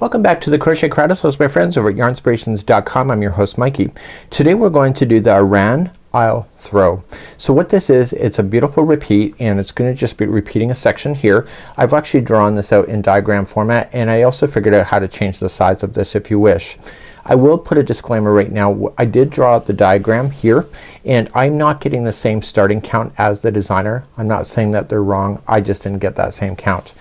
Welcome back to the Crochet Crowd. So my friends over at Yarnspirations.com. I'm your host Mikey. Today we're going to do the Aran Isle Throw. So what this is, it's a beautiful repeat and it's going to just be repeating a section here. I've actually drawn this out in diagram format and I also figured out how to change the size of this if you wish. I will put a disclaimer right now. I did draw out the diagram here and I'm not getting the same starting count as the designer. I'm not saying that they're wrong. I just didn't get that same count.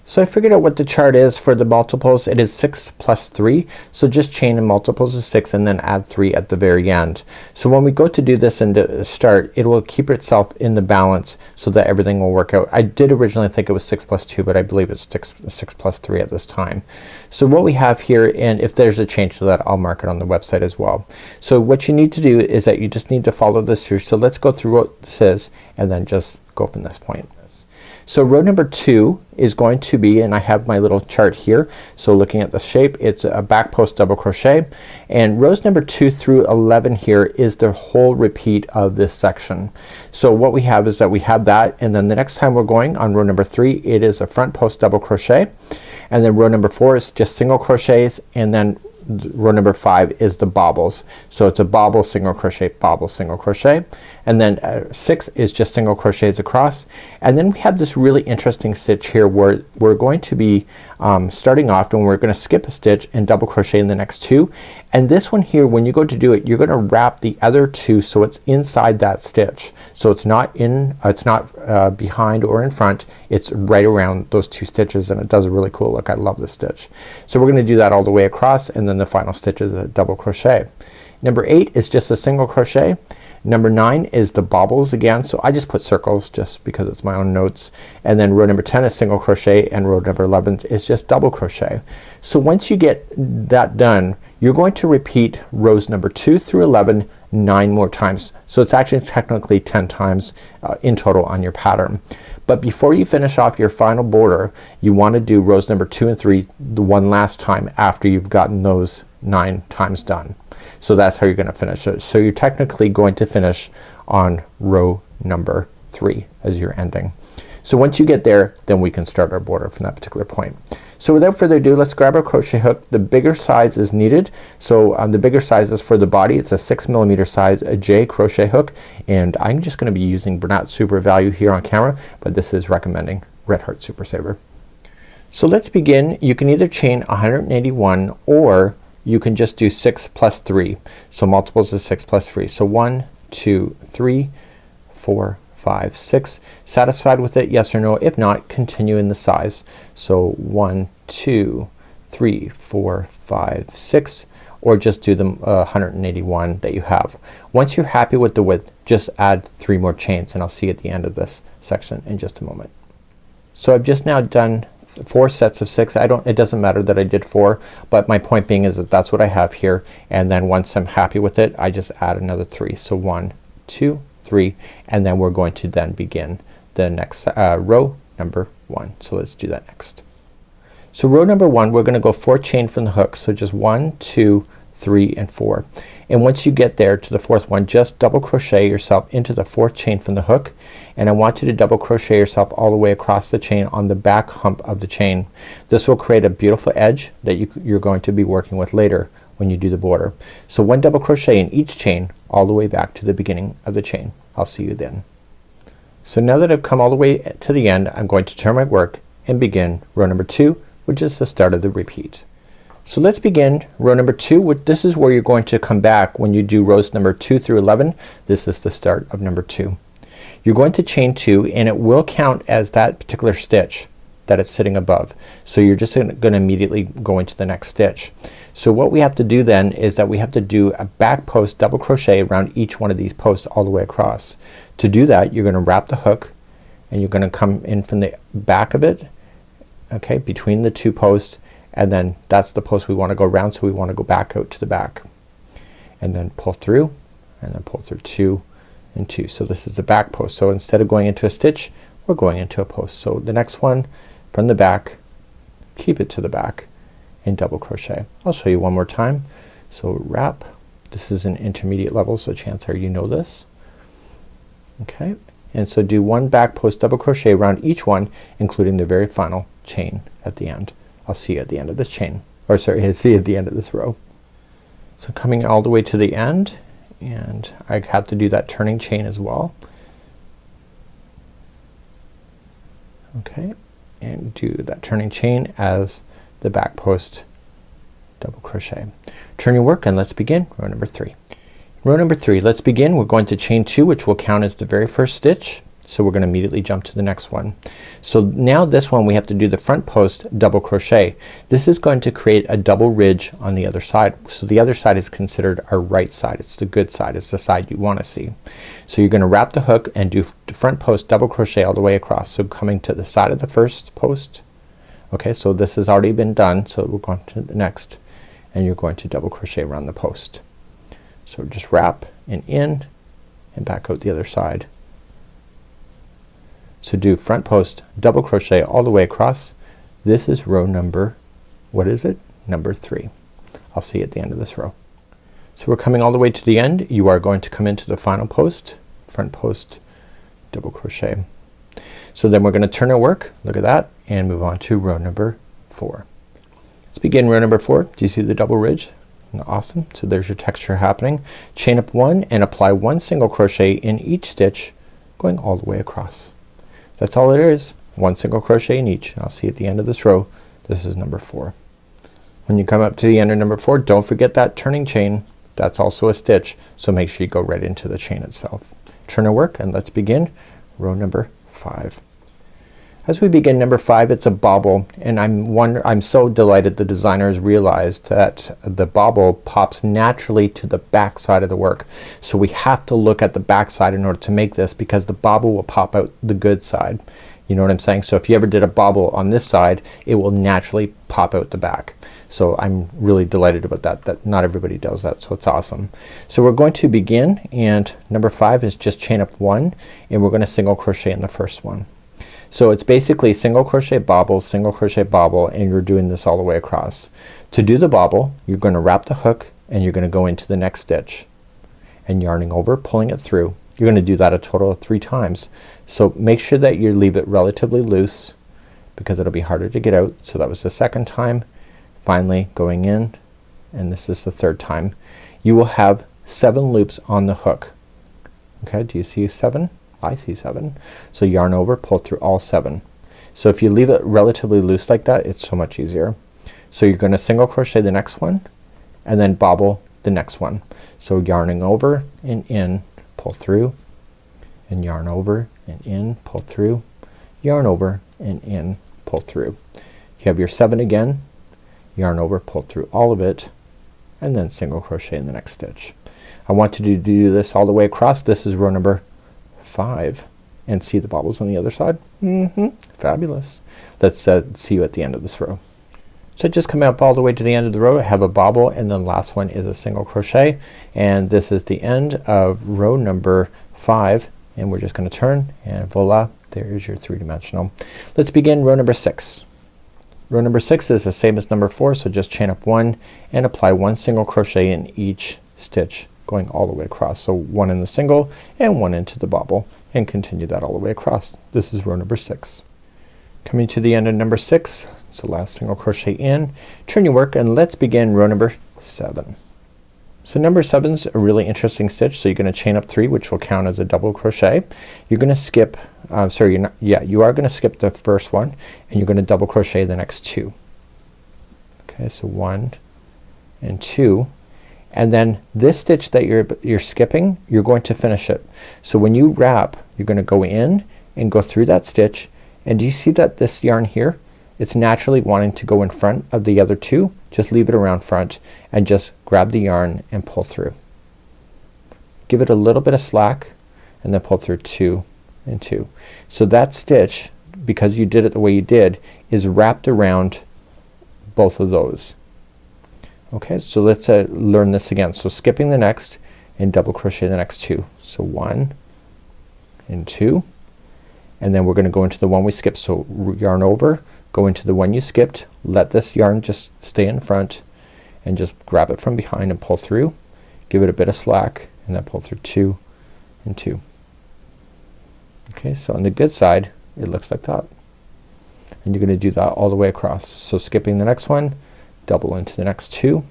So I figured out what the chart is for the multiples. It is 6 plus 3. So just chain in multiples of 6 and then add 3 at the very end. So when we go to do this and to start, it will keep itself in the balance so that everything will work out. I did originally think it was 6 plus 2 but I believe it's 6 plus 3 at this time. So what we have here, and if there's a change to that I'll mark it on the website as well. So what you need to do is that you just need to follow this through. So let's go through what this is and then just go from this point. So row number 2 is going to be, and I have my little chart here, so looking at the shape, it's a back post double crochet, and rows number 2 through 11 here is the whole repeat of this section. So what we have is that we have that, and then the next time we're going on row number 3 it is a front post double crochet, and then row number 4 is just single crochets, and then row number 5 is the bobbles. So it's a bobble, single crochet, and then 6 is just single crochets across. And then we have this really interesting stitch here where we're going to be starting off and we're going to skip a stitch and double crochet in the next 2. And this one here, when you go to do it, you're going to wrap the other 2 so it's inside that stitch. So it's not in, it's not behind or in front, it's right around those 2 stitches, and it does a really cool look. I love this stitch. So we're gonna do that all the way across, and then the final stitch is a double crochet. Number 8 is just a single crochet. Number 9 is the bobbles again, so I just put circles just because it's my own notes, and then row number 10 is single crochet, and row number 11 is just double crochet. So once you get that done, you're going to repeat rows number 2 through 11 9 more times. So it's actually technically 10 times in total on your pattern. But before you finish off your final border, you want to do rows number 2 and 3 the one last time after you've gotten those 9 times done. So that's how you're gonna finish it. So you're technically going to finish on row number 3 as you're ending. So once you get there, then we can start our border from that particular point. So without further ado, let's grab our crochet hook. The bigger size is needed. So the bigger size is for the body. It's a 6mm size a J crochet hook, and I'm just gonna be using Bernat Super Value here on camera, but this is recommending Red Heart Super Saver. So let's begin. You can either chain 181 or you can just do 6 plus 3. So multiples of 6 plus 3. So 1, 2, 3, 4, 5, 6. Satisfied with it? Yes or no? If not, continue in the size. So 1, 2, 3, 4, 5, 6, or just do the 181 that you have. Once you're happy with the width, just add 3 more chains, and I'll see you at the end of this section in just a moment. So I've just now done 4 sets of 6. It doesn't matter that I did 4, but my point being is that that's what I have here, and then once I'm happy with it I just add another 3. So 1, 2, 3, and then we're going to then begin the next row number 1. So let's do that next. So row number 1 we're gonna go 4 chain from the hook. So just 1, 2, 3, and 4. And once you get there to the 4th one, just double crochet yourself into the 4th chain from the hook, and I want you to double crochet yourself all the way across the chain on the back hump of the chain. This will create a beautiful edge that you're going to be working with later when you do the border. So 1 double crochet in each chain all the way back to the beginning of the chain. I'll see you then. So now that I've come all the way to the end, I'm going to turn my work and begin row number 2, which is the start of the repeat. So let's begin row number 2. This is where you're going to come back when you do rows number 2 through 11. This is the start of number 2. You're going to chain 2 and it will count as that particular stitch that it's sitting above. So you're just gonna immediately go into the next stitch. So what we have to do then is that we have to do a back post double crochet around each one of these posts all the way across. To do that you're gonna wrap the hook and you're gonna come in from the back of it, okay, between the 2 posts, and then that's the post we want to go around, so we want to go back out to the back and then pull through and then pull through 2 and 2. So this is the back post. So instead of going into a stitch we're going into a post. So the next one from the back, keep it to the back and double crochet. I'll show you one more time. So wrap, this is an intermediate level so chances are you know this, okay, and so do one back post double crochet around each one, including the very final chain at the end. I'll see you at the end of this chain, or sorry, I'll see you at the end of this row. So coming all the way to the end, and I have to do that turning chain as well. Okay, and do that turning chain as the back post double crochet. Turn your work and let's begin row number 3. Row number 3, let's begin. We're going to chain 2, which will count as the very first stitch. So we're gonna immediately jump to the next one. So now this one we have to do the front post double crochet. This is going to create a double ridge on the other side. So the other side is considered our right side. It's the good side. It's the side you want to see. So you're gonna wrap the hook and do the front post double crochet all the way across. So coming to the side of the first post. Okay, so this has already been done. So we're going to the next, and you're going to double crochet around the post. So just wrap and in and back out the other side. So do front post double crochet all the way across. This is row number, what is it? Number 3. I'll see you at the end of this row. So we're coming all the way to the end. You are going to come into the final post, front post double crochet. So then we're gonna turn our work, look at that, and move on to row number 4. Let's begin row number 4. Do you see the double ridge? Awesome. So there's your texture happening. Chain up 1 and apply 1 single crochet in each stitch going all the way across. That's all it is. 1 single crochet in each. I'll see you at the end of this row. This is number 4. When you come up to the end of number 4, don't forget that turning chain. That's also a stitch, so make sure you go right into the chain itself. Turn our work and let's begin row number 5. As we begin number 5, it's a bobble, and I'm so delighted the designers realized that the bobble pops naturally to the back side of the work. So we have to look at the back side in order to make this, because the bobble will pop out the good side. You know what I'm saying? So if you ever did a bobble on this side, it will naturally pop out the back. So I'm really delighted about that not everybody does that, so it's awesome. So we're going to begin, and number 5 is just chain up 1, and we're gonna single crochet in the first one. So it's basically single crochet bobble, single crochet bobble, and you're doing this all the way across. To do the bobble, you're gonna wrap the hook and you're gonna go into the next stitch and yarning over, pulling it through. You're gonna do that a total of 3 times. So make sure that you leave it relatively loose, because it'll be harder to get out. So that was the second time. Finally going in, and this is the third time. You will have 7 loops on the hook. Okay, do you see 7? I see 7. So yarn over, pull through all 7. So if you leave it relatively loose like that, it's so much easier. So you're gonna single crochet the next one and then bobble the next one. So yarning over and in, pull through, and yarn over and in, pull through, yarn over and in, pull through. You have your 7 again, yarn over, pull through all of it, and then single crochet in the next stitch. I want you to do this all the way across. This is row number 5, and see the bobbles on the other side? Fabulous. Let's see you at the end of this row. So just come up all the way to the end of the row. I have a bobble, and then the last one is a single crochet, and this is the end of row number 5, and we're just gonna turn, and voila, there's your 3-dimensional. Let's begin row number 6. Row number 6 is the same as number 4, so just chain up 1 and apply 1 single crochet in each stitch going all the way across. So 1 in the single and 1 into the bobble, and continue that all the way across. This is row number 6. Coming to the end of number 6, so last single crochet in, turn your work, and let's begin row number 7. So number 7 is a really interesting stitch. So you're gonna chain up 3, which will count as a double crochet. You're gonna skip, you are gonna skip the first one, and you're gonna double crochet the next 2. Okay, so 1 and 2. And then this stitch that you're skipping, you're going to finish it. So when you wrap, you're gonna go in and go through that stitch, and do you see that this yarn here, it's naturally wanting to go in front of the other 2. Just leave it around front and just grab the yarn and pull through. Give it a little bit of slack and then pull through 2 and 2. So that stitch, because you did it the way you did, is wrapped around both of those. Okay, so let's learn this again. So skipping the next and double crochet the next 2. So 1 and 2, and then we're gonna go into the one we skipped. So yarn over, go into the one you skipped, let this yarn just stay in front, and just grab it from behind and pull through. Give it a bit of slack and then pull through 2 and 2. Okay, so on the good side it looks like that, and you're gonna do that all the way across. So skipping the next one, double into the next two,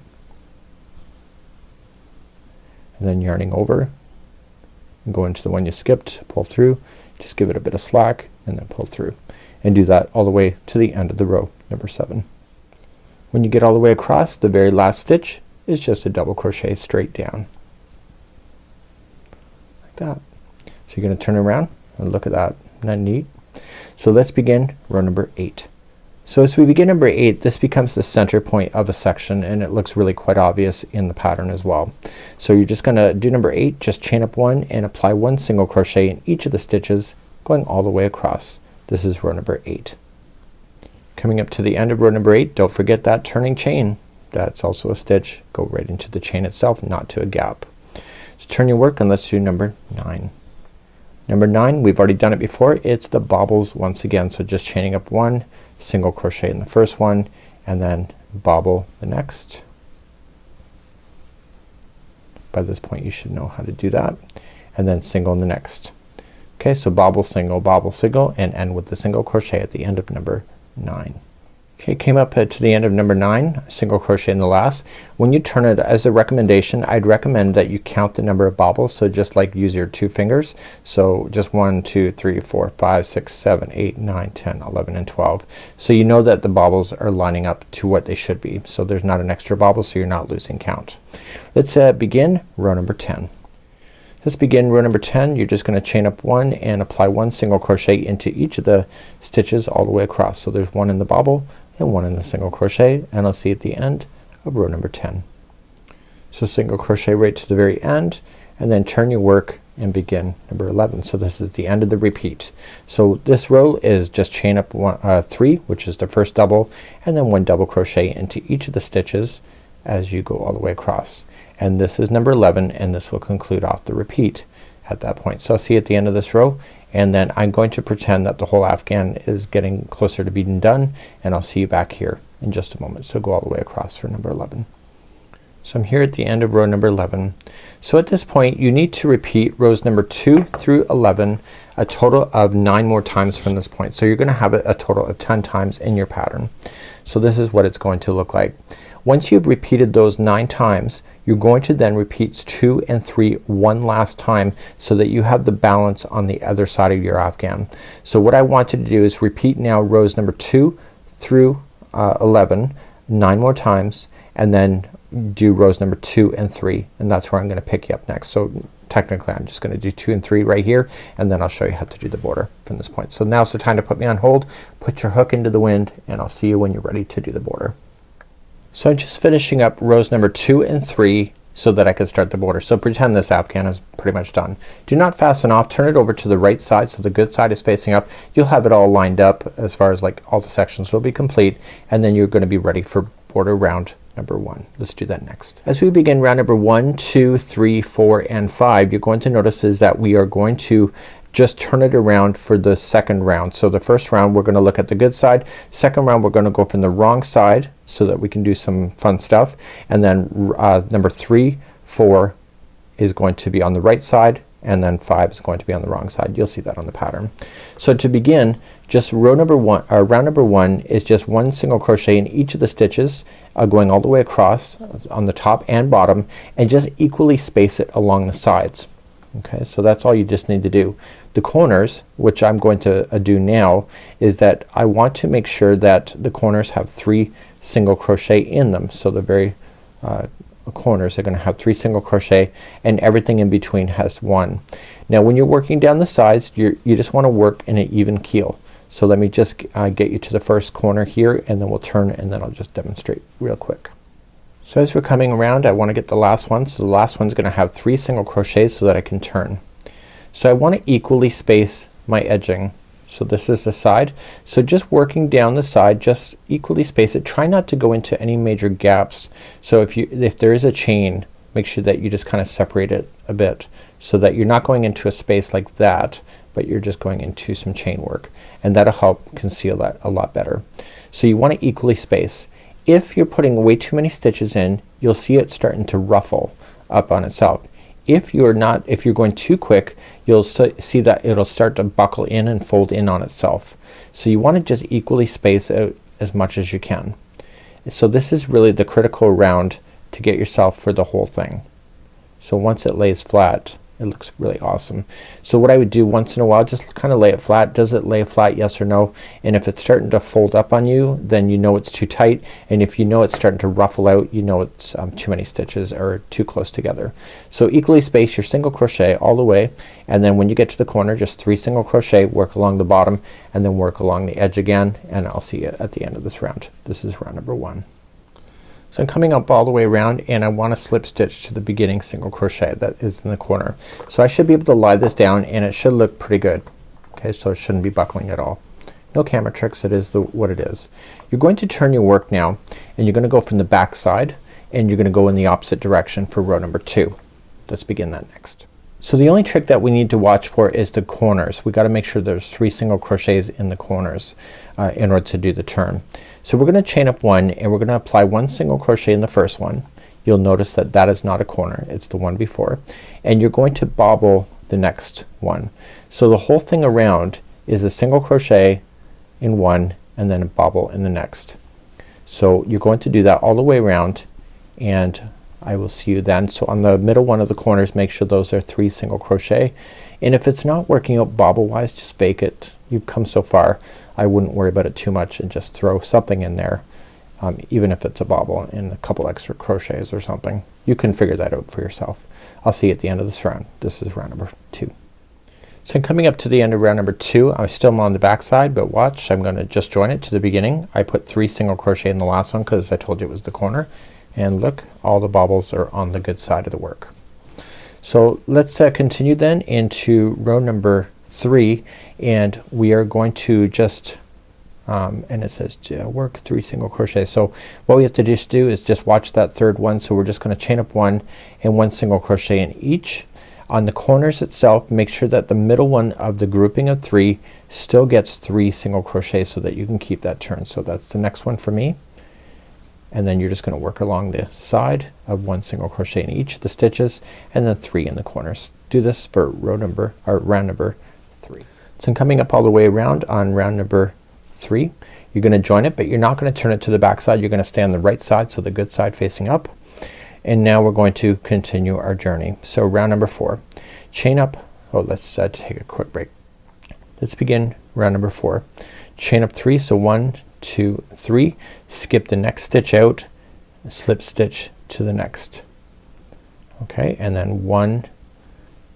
and then yarning over and go into the one you skipped, pull through, just give it a bit of slack and then pull through, and do that all the way to the end of the row number 7. When you get all the way across, the very last stitch is just a double crochet straight down like that. So you're gonna turn around and look at that. Isn't that neat? So let's begin row number 8. So as we begin number 8, this becomes the center point of a section, and it looks really quite obvious in the pattern as well. So you're just gonna do number 8, just chain up 1 and apply 1 single crochet in each of the stitches going all the way across. This is row number 8. Coming up to the end of row number 8, don't forget that turning chain. That's also a stitch. Go right into the chain itself, not to a gap. So turn your work and let's do number 9. Number 9, we've already done it before. It's the bobbles once again. So just chaining up 1, single crochet in the first one, and then bobble the next. By this point you should know how to do that, and then single in the next. Okay, so bobble single, and end with the single crochet at the end of number 9. Okay, came up to the end of number 9, single crochet in the last. When you turn it, as a recommendation, I'd recommend that you count the number of bobbles. So just like use your 2 fingers. So just 1, 2, 3, 4, 5, 6, 7, 8, 9, 10, 11, and 12. So you know that the bobbles are lining up to what they should be. So there's not an extra bobble, so you're not losing count. Let's begin row number 10. Let's begin row number 10. You're just gonna chain up 1 and apply 1 single crochet into each of the stitches all the way across. So there's 1 in the bobble and 1 in the single crochet, and I'll see at the end of row number 10. So single crochet right to the very end, and then turn your work and begin number 11. So this is the end of the repeat. So this row is just chain up 3, which is the first double, and then 1 double crochet into each of the stitches as you go all the way across. And this is number 11, and this will conclude off the repeat at that point. So I'll see you at the end of this row, and then I'm going to pretend that the whole afghan is getting closer to being done, and I'll see you back here in just a moment. So go all the way across for number 11. So I'm here at the end of row number 11. So at this point you need to repeat rows number 2 through 11 a total of 9 more times from this point. So you're gonna have a total of 10 times in your pattern. So this is what it's going to look like. Once you've repeated those 9 times, you're going to then repeat 2 and 3 one last time, so that you have the balance on the other side of your afghan. So what I want you to do is repeat now rows number 2 through 11 9 more times, and then do rows number 2 and 3, and that's where I'm gonna pick you up next. So technically I'm just gonna do 2 and 3 right here, and then I'll show you how to do the border from this point. So now's the time to put me on hold, put your hook into the wind, and I'll see you when you're ready to do the border. So I'm just finishing up rows number 2 and 3 so that I can start the border. So pretend this afghan is pretty much done. Do not fasten off. Turn it over to the right side so the good side is facing up. You'll have it all lined up as far as like all the sections will be complete, and then you're gonna be ready for border round number 1. Let's do that next. As we begin round number 1, 2, 3, 4, and 5, you're going to notice is that we are going to just turn it around for the second round. So the first round we're gonna look at the good side. Second round we're gonna go from the wrong side so that we can do some fun stuff. And then number 3, 4 is going to be on the right side, and then 5 is going to be on the wrong side. You'll see that on the pattern. So to begin, just round number 1 is just 1 single crochet in each of the stitches going all the way across on the top and bottom, and just equally space it along the sides. Okay, so that's all you just need to do. The corners, which I'm going to do now, is that I want to make sure that the corners have 3 single crochet in them. So the very corners are gonna have 3 single crochet, and everything in between has 1. Now when you're working down the sides, you just want to work in an even keel. So let me just get you to the first corner here, and then we'll turn, and then I'll just demonstrate real quick. So as we're coming around, I want to get the last one. So the last one's gonna have 3 single crochets so that I can turn. So I want to equally space my edging. So this is the side. So just working down the side, just equally space it. Try not to go into any major gaps. So if there is a chain, make sure that you just kind of separate it a bit, so that you're not going into a space like that, but you're just going into some chain work, and that'll help conceal that a lot better. So you want to equally space. If you're putting way too many stitches in, you'll see it starting to ruffle up on itself. If you're going too quick, you'll see that it'll start to buckle in and fold in on itself. So you want to just equally space out as much as you can. So this is really the critical round to get yourself for the whole thing. So once it lays flat, it looks really awesome. So what I would do once in a while, just kind of lay it flat. Does it lay flat, yes or no? And if it's starting to fold up on you, then you know it's too tight. And if you know it's starting to ruffle out, you know it's too many stitches or too close together. So equally space your single crochet all the way, and then when you get to the corner, just 3 single crochet, work along the bottom, and then work along the edge again, and I'll see you at the end of this round. This is round number 1. So I'm coming up all the way around, and I want to slip stitch to the beginning single crochet that is in the corner. So I should be able to lie this down, and it should look pretty good. Okay, so it shouldn't be buckling at all. No camera tricks, it is what it is. You're going to turn your work now, and you're going to go from the back side, and you're going to go in the opposite direction for row number 2. Let's begin that next. So the only trick that we need to watch for is the corners. We got to make sure there's 3 single crochets in the corners in order to do the turn. So we're going to chain up 1, and we're going to apply 1 single crochet in the first one. You'll notice that that is not a corner, it's the one before, and you're going to bobble the next one. So the whole thing around is a single crochet in one and then a bobble in the next. So you're going to do that all the way around, and I will see you then. So on the middle one of the corners, make sure those are 3 single crochet, and if it's not working out bobble wise, just fake it. You've come so far, I wouldn't worry about it too much and just throw something in there, even if it's a bobble and a couple extra crochets or something. You can figure that out for yourself. I'll see you at the end of this round. This is round number 2. So I'm coming up to the end of round number 2. I'm still on the back side, but watch, I'm going to just join it to the beginning. I put 3 single crochet in the last one because I told you it was the corner, and look, all the bobbles are on the good side of the work. So let's continue then into row number 3, and we are going to just and it says work 3 single crochets. So what we have to just do is just watch that third one. So we're just going to chain up 1 and 1 single crochet in each. On the corners itself, make sure that the middle one of the grouping of 3 still gets 3 single crochets so that you can keep that turn. So that's the next one for me, and then you're just going to work along the side of 1 single crochet in each of the stitches, and then 3 in the corners. Do this for round number 3. So I'm coming up all the way around on round number 3. You're going to join it, but you're not going to turn it to the back side. You're going to stay on the right side, so the good side facing up. And now we're going to continue our journey. So round number 4, chain up. Oh, let's take a quick break. Let's begin round number 4. Chain up 3. So 1, 2, 3. Skip the next stitch out, slip stitch to the next. Okay, and then 1,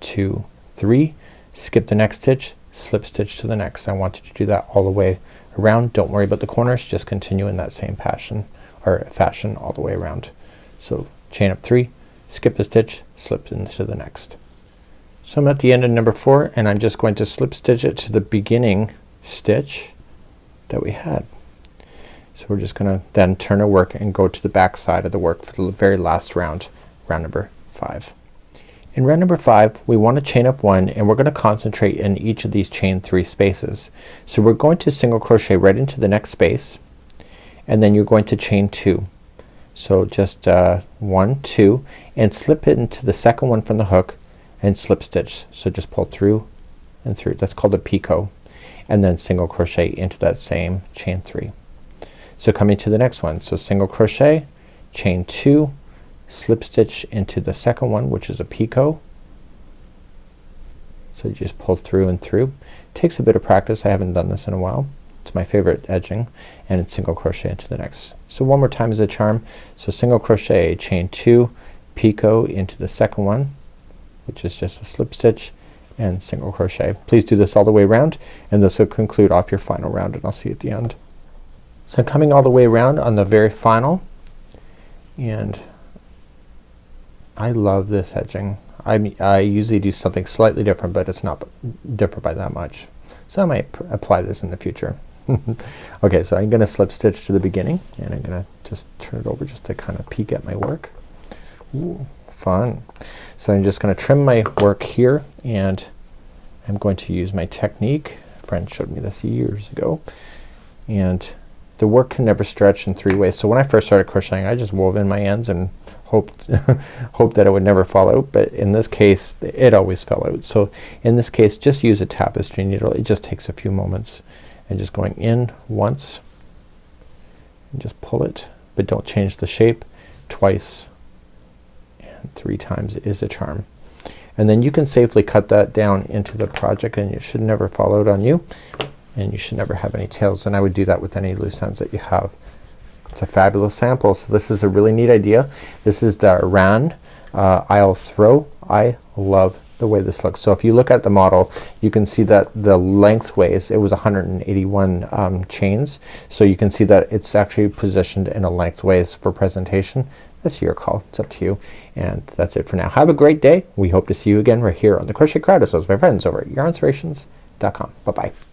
2, 3. Skip the next stitch, slip stitch to the next. I want you to do that all the way around. Don't worry about the corners, just continue in that same fashion all the way around. So chain up 3, skip a stitch, slip into the next. So I'm at the end of number 4, and I'm just going to slip stitch it to the beginning stitch that we had. So we're just gonna then turn our work and go to the back side of the work for the very last round, round number 5. In round number 5, we want to chain up 1, and we're going to concentrate in each of these chain 3 spaces. So we're going to single crochet right into the next space, and then you're going to chain 2. So just 1, 2, and slip it into the second one from the hook and slip stitch. So just pull through and through. That's called a picot, and then single crochet into that same chain 3. So coming to the next one, so single crochet, chain 2, slip stitch into the second one, which is a picot. So you just pull through and through. It takes a bit of practice. I haven't done this in a while. It's my favorite edging, and it's single crochet into the next. So one more time as a charm. So single crochet, chain 2, picot into the second one, which is just a slip stitch, and single crochet. Please do this all the way around, and this will conclude off your final round, and I'll see you at the end. So I'm coming all the way around on the very final, and I love this edging. I usually do something slightly different, but it's not different by that much. So I might apply this in the future. Okay, so I'm gonna slip stitch to the beginning, and I'm gonna just turn it over just to kind of peek at my work. Ooh, fun. So I'm just gonna trim my work here, and I'm going to use my technique. A friend showed me this years ago, and the work can never stretch in 3 ways. So when I first started crocheting, I just wove in my ends and hoped hoped that it would never fall out, but in this case it always fell out. So in this case just use a tapestry needle. It just takes a few moments, and just going in once and just pull it, but don't change the shape. Twice and 3 times is a charm. And then you can safely cut that down into the project, and it should never fall out on you, and you should never have any tails. And I would do that with any loose ends that you have. It's a fabulous sample. So this is a really neat idea. This is the Aran Isle Throw. I love the way this looks. So if you look at the model, you can see that the lengthways, it was 181 chains. So you can see that it's actually positioned in a lengthways for presentation. That's your call. It's up to you. And that's it for now. Have a great day. We hope to see you again right here on the Crochet Crowd, as well as my friends over at Yarnspirations.com. Bye bye.